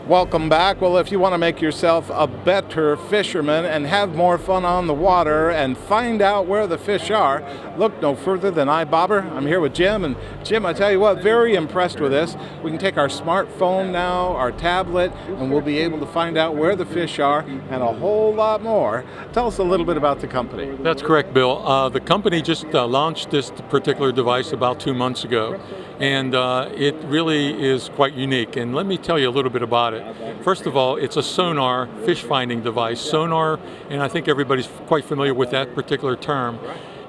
Welcome back. Well, if you want to make yourself a better fisherman and have more fun on the water and find out where the fish are, look no further than iBobber. I'm here with Jim, and Jim, I tell you what, very impressed with this. We can take our smartphone now, our tablet, and we'll be able to find out where the fish are and a whole lot more. Tell us a little bit about the company. That's correct, Bill. The company just launched this particular device about 2 months ago, and it really is quite unique. And let me tell you a little bit about it. First of all, it's a Sonar fish finding device. Sonar, and I think everybody's quite familiar with that particular term.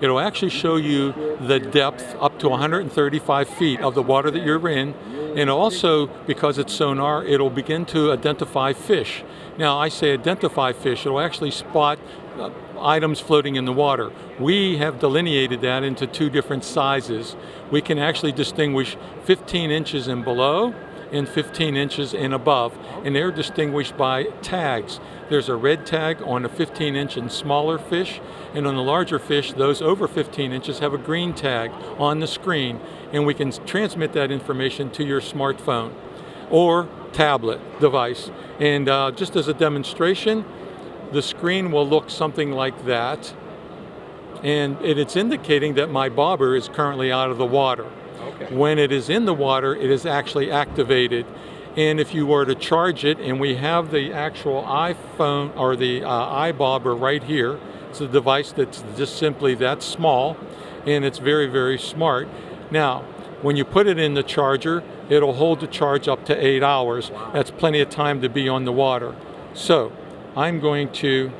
It'll actually show you the depth up to 135 feet of the water that you're in, and also, because it's sonar, it'll begin to identify fish. Now, I say identify fish, it'll actually spot items floating in the water. We have delineated that into two different sizes. We can actually distinguish 15 inches and below and 15 inches and above, and they're distinguished by tags. There's a red tag on a 15-inch and smaller fish, and on the larger fish, those over 15 inches have a green tag on the screen, and we can transmit that information to your smartphone or tablet device. And just as a demonstration, the screen will look something like that, and it's indicating that my bobber is currently out of the water. Okay. When it is in the water, it is actually activated. And if you were to charge it, and we have the actual iPhone or the iBobber right here, it's a device that's just simply that small, and it's very, very smart. Now, when you put it in the charger, it'll hold the charge up to 8 hours. That's plenty of time to be on the water. So, I'm going to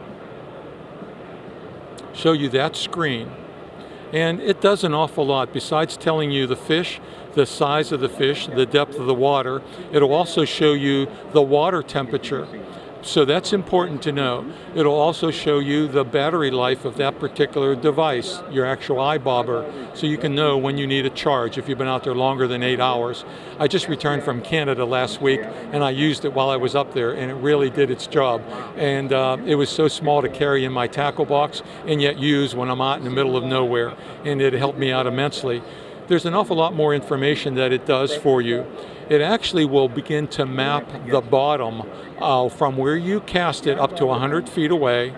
show you that screen. And it does an awful lot. Besides telling you the fish, the size of the fish, the depth of the water, it'll also show you the water temperature. So that's important to know. It'll also show you the battery life of that particular device, your actual iBobber, so you can know when you need a charge if you've been out there longer than 8 hours. I just returned from Canada last week, and I used it while I was up there, and it really did its job. And it was so small to carry in my tackle box and yet use when I'm out in the middle of nowhere, and it helped me out immensely. There's an awful lot more information that it does for you. It actually will begin to map the bottom from where you cast it up to 100 feet away.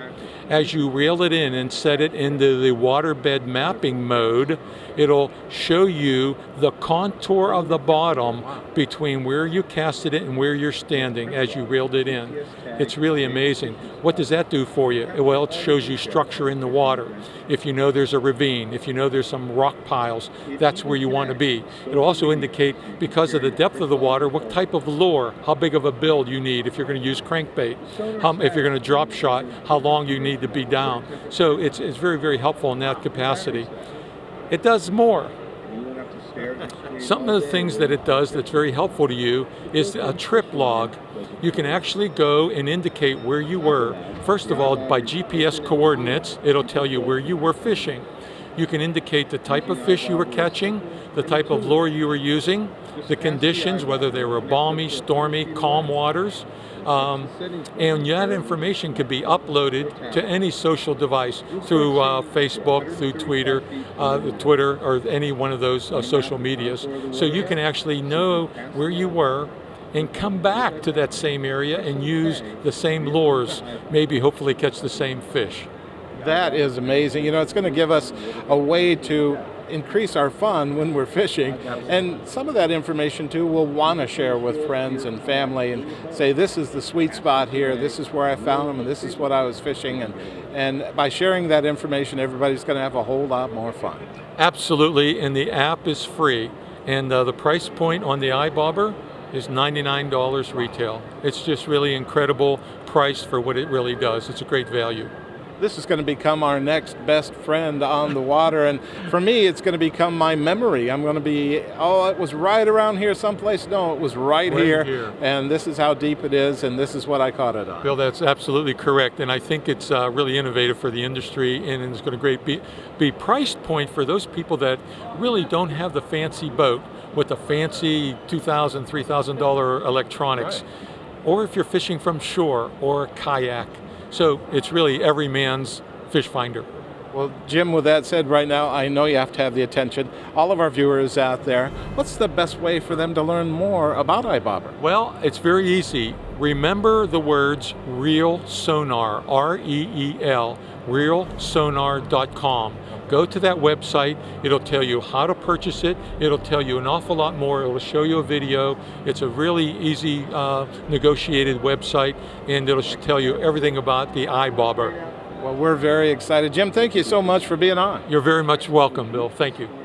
As you reel it in and set it into the waterbed mapping mode, it'll show you the contour of the bottom between where you casted it and where you're standing as you reeled it in. It's really amazing. What does that do for you? Well, it shows you structure in the water. If you know there's a ravine, if you know there's some rock piles, that's where you want to be. It'll also indicate, because of the depth of the water, what type of lure, how big of a build you need, if you're going to use crankbait, if you're going to drop shot, how long you need to be down. So it's very, very helpful in that capacity. It does more. Some of the things that it does that's very helpful to you is a trip log. You can actually go and indicate where you were. First of all, by GPS coordinates, it'll tell you where you were fishing. You can indicate the type of fish you were catching, the type of lure you were using, the conditions, whether they were balmy, stormy, calm waters. And that information could be uploaded to any social device through Facebook, through Twitter, or any one of those social medias. So you can actually know where you were and come back to that same area and use the same lures, maybe hopefully catch the same fish. That is amazing. You know, it's going to give us a way to increase our fun when we're fishing, and some of that information too we'll want to share with friends and family and say, this is the sweet spot here, this is where I found them, and this is what I was fishing, and by sharing that information, everybody's going to have a whole lot more fun. Absolutely, and the app is free, and the price point on the iBobber is $99 retail. It's just really incredible price for what it really does. It's a great value. This is going to become our next best friend on the water, and for me it's going to become my memory. I'm going to be, oh, it was right around here someplace. No, it was right here, and this is how deep it is, and this is what I caught it on. Bill, that's absolutely correct, and I think it's really innovative for the industry, and it's going to be price point for those people that really don't have the fancy boat with the fancy $2,000, $3,000 electronics, or if you're fishing from shore or a kayak. So it's really every man's fish finder. Well, Jim, with that said, right now, I know you have to have the attention. All of our viewers out there, what's the best way for them to learn more about iBobber? Well, it's very easy. Remember the words Real Sonar, R-E-E-L, realsonar.com. Go to that website. It'll tell you how to purchase it. It'll tell you an awful lot more. It'll show you a video. It's a really easy negotiated website, and it'll tell you everything about the iBobber. Well, we're very excited. Jim, thank you so much for being on. You're very much welcome, Bill. Thank you.